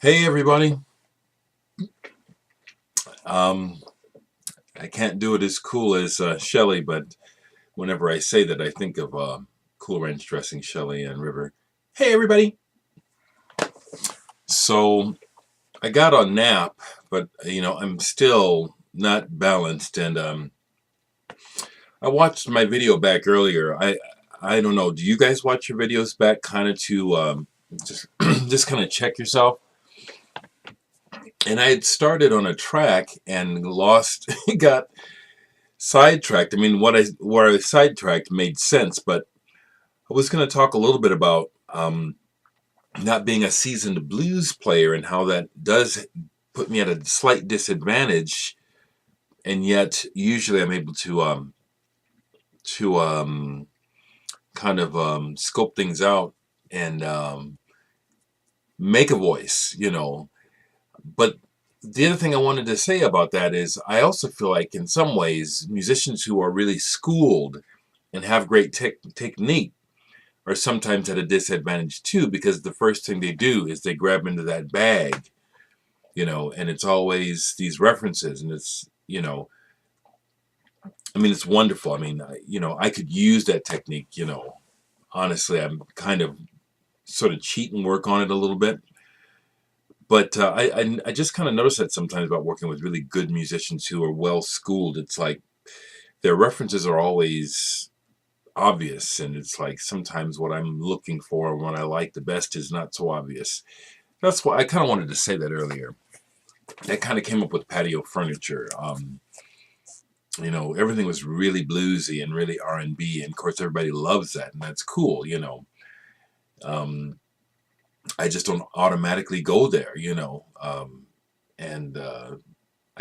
Hey everybody. Um, I can't do it as cool as Shelley, but whenever I say that, I think of Cool Ranch Dressing, Shelley and River. Hey everybody. So I got a nap, but I'm still not balanced, and I watched my video back earlier. I don't know. Do you guys watch your videos back, kind of to just just kind of check yourself? And I had started on a track and lost, got sidetracked. I mean, where I sidetracked made sense, but I was going to talk a little bit about not being a seasoned blues player and how that does put me at a slight disadvantage, and yet usually I'm able to kind of scope things out and make a voice. But the other thing I wanted to say about that is I also feel like in some ways musicians who are really schooled and have great technique are sometimes at a disadvantage too, because the first thing they do is they grab into that bag, and it's always these references, and I mean, it's wonderful. I mean, I could use that technique. Honestly, I'm kind of sort of cheat and work on it a little bit. But I just kind of notice that sometimes about working with really good musicians who are well schooled. It's like their references are always obvious, and it's like sometimes what I'm looking for, what I like the best, is not so obvious. That's why I kind of wanted to say that earlier. That kind of came up with Patio Furniture. Everything was really bluesy and really R&B, and of course everybody loves that, and that's cool. Um, I just don't automatically go there. And I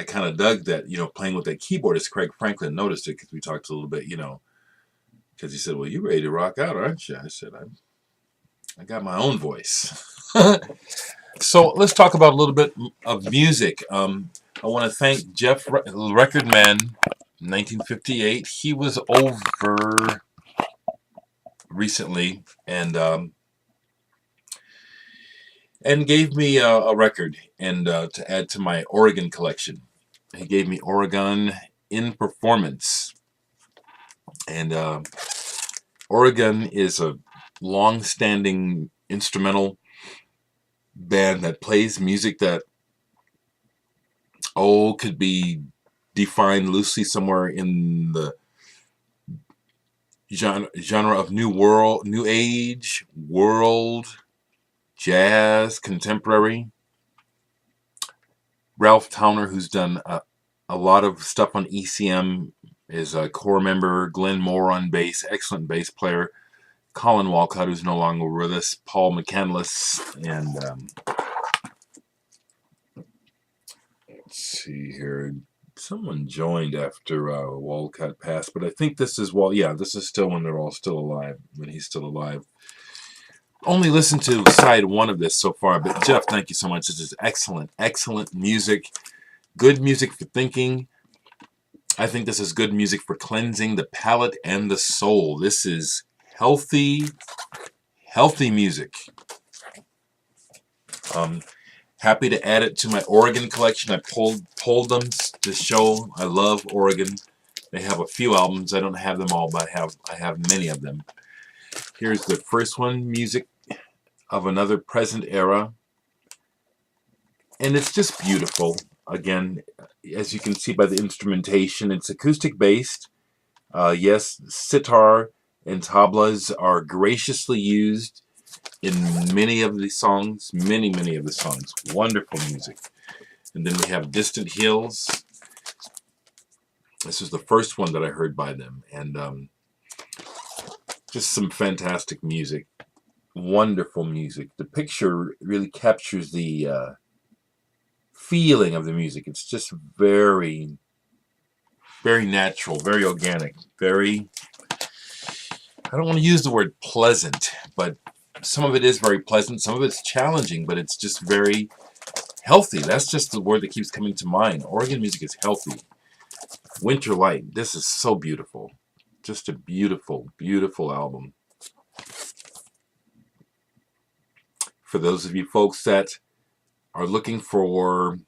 kind of dug that, playing with that keyboard, as Craig Franklin noticed it, because we talked a little bit, because he said, well, you ready to rock out, aren't you? I said, I got my own voice. So let's talk about a little bit of music. I want to thank Jeff Recordman1958. He was over recently and gave me a record and to add to my Oregon collection. He gave me Oregon in Performance, and Oregon is a long-standing instrumental band that plays music that could be defined loosely somewhere in the genre of new age, world, jazz, contemporary. Ralph Towner, who's done a lot of stuff on ECM, is a core member. Glenn Moore on bass, excellent bass player. Colin Walcott, who's no longer with us. Paul McCandless, and let's see here. Someone joined after Walcott passed, but I think this is this is still when they're all still alive, when he's still alive. Only listened to side one of this so far, but Jeff, thank you so much. This is excellent, excellent music. Good music for thinking. I think this is good music for cleansing the palate and the soul. This is healthy music. Happy to add it to my Oregon collection. I pulled them to show I love Oregon. They have a few albums. I don't have them all, but I have many of them. Here's the first one, Music of Another Present Era. And it's just beautiful. Again, as you can see by the instrumentation, it's acoustic based. Yes, sitar and tablas are graciously used in many of the songs, many of the songs. Wonderful music. And then we have Distant Hills. This is the first one that I heard by them, and just some fantastic music. Wonderful music. The picture really captures the feeling of the music. It's just very, very natural, very organic, very, I don't want to use the word pleasant, but some of it is very pleasant, some of it's challenging, but it's just very healthy. That's just the word that keeps coming to mind. Oregon music is healthy. Winter Light. This is so beautiful. Just a beautiful, beautiful album. For those of you folks that are looking for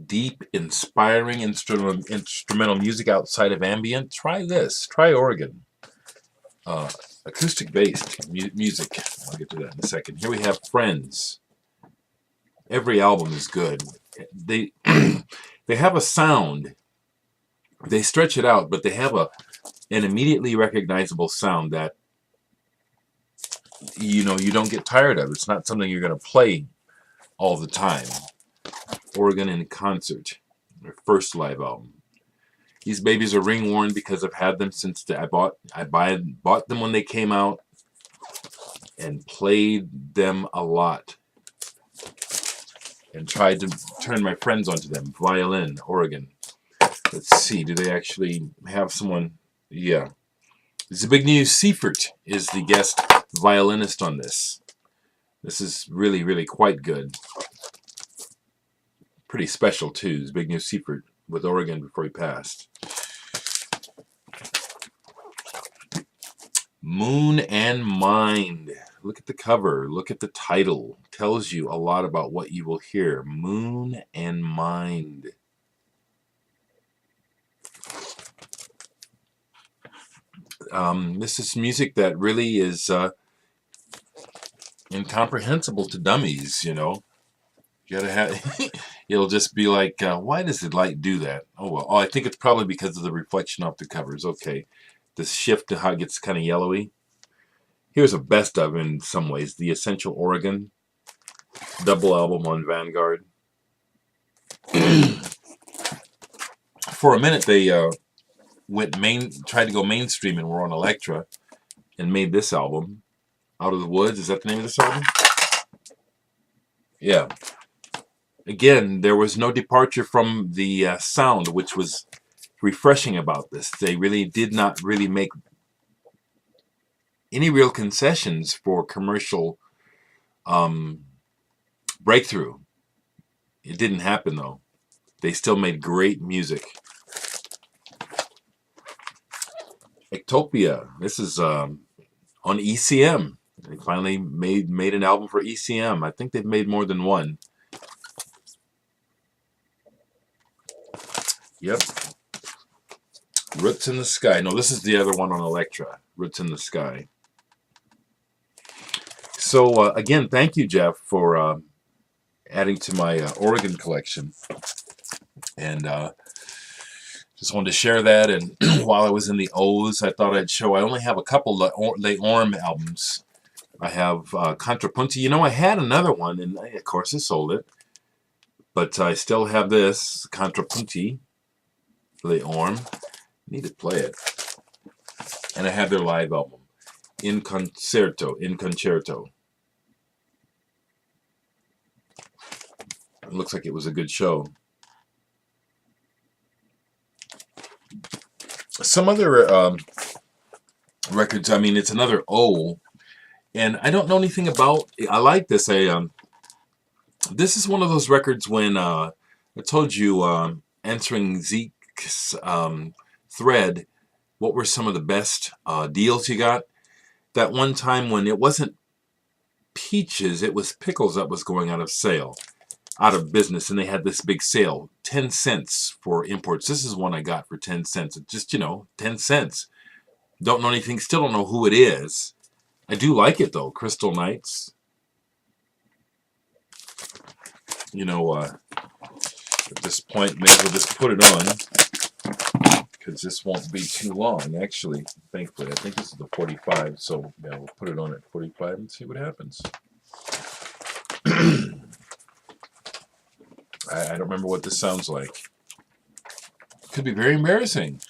deep, inspiring instrumental music outside of ambient, try this. Try Oregon. Acoustic-based music. I'll get to that in a second. Here we have Friends. Every album is good. They they have a sound. They stretch it out, but they have an immediately recognizable sound that you don't get tired of. It's not something you're going to play all the time. Oregon in Concert, their first live album. These babies are ring worn because I've had them since I bought them when they came out and played them a lot and tried to turn my friends onto them. Violin, Oregon. Let's see, do they actually have someone? Yeah. Zbigniew Seifert is the guest violinist on this. This is really, really quite good. Pretty special too. Zbigniew Seifert with Oregon before he passed. Moon and Mind. Look at the cover. Look at the title. Tells you a lot about what you will hear. Moon and Mind. This is music that really is incomprehensible to dummies, You gotta have. It'll just be like, why does the light do that? Oh well. Oh, I think it's probably because of the reflection off the covers. Okay, this shift to how it gets kind of yellowy. Here's a best of in some ways. The Essential Oregon double album on Vanguard. For a minute, they tried to go mainstream and were on Elektra, and made this album, Out of the Woods. Is that the name of this album? Yeah. Again, there was no departure from the sound, which was refreshing about this. They really did not really make any real concessions for commercial breakthrough. It didn't happen, though. They still made great music. Ectopia. This is on ECM. They finally made an album for ECM. I think they've made more than one. Yep. Roots in the Sky. No, this is the other one on Elektra. Roots in the Sky. So, again, thank you, Jeff, for adding to my Oregon collection. And just wanted to share that. And while I was in the O's, I thought I'd show. I only have a couple Les Ormes albums. I have Contrapunti. I had another one, and of course I sold it. But I still have this, Contrapunti, Les Ormes. Need to play it. And I have their live album, In Concerto. It looks like it was a good show. Some other records, it's another O, and I don't know anything about. I like this. This is one of those records when I told you, answering Zeke's thread, what were some of the best deals you got? That one time when it wasn't peaches, it was pickles that was going out of business, and they had this big sale, 10 cents for imports. This is one I got for 10 cents. It's just, 10 cents. Don't know anything, still don't know who it is. I do like it though, Crystal Nights. At this point, maybe we'll just put it on, because this won't be too long, actually, thankfully. I think this is the 45, so yeah, we'll put it on at 45 and see what happens. I don't remember what this sounds like. Could be very embarrassing.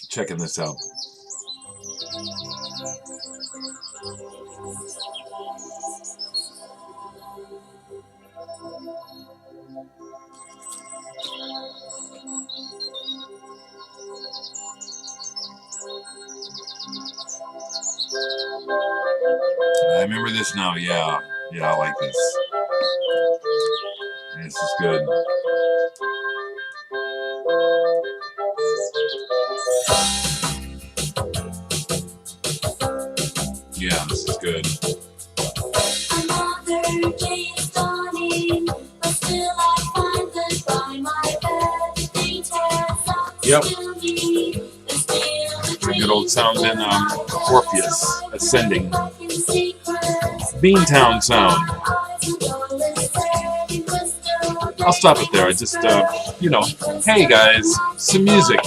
Checking this out. I remember this now, yeah. Yeah, I like this. This is good. Yeah, this is good. Another day is dawning, but still I find that by my bed the tears out Yep. still me. There's still the Good old sound in Orpheus, Ascending. in secret. Beantown sound. I'll stop it there. I just, you know, hey guys, some music.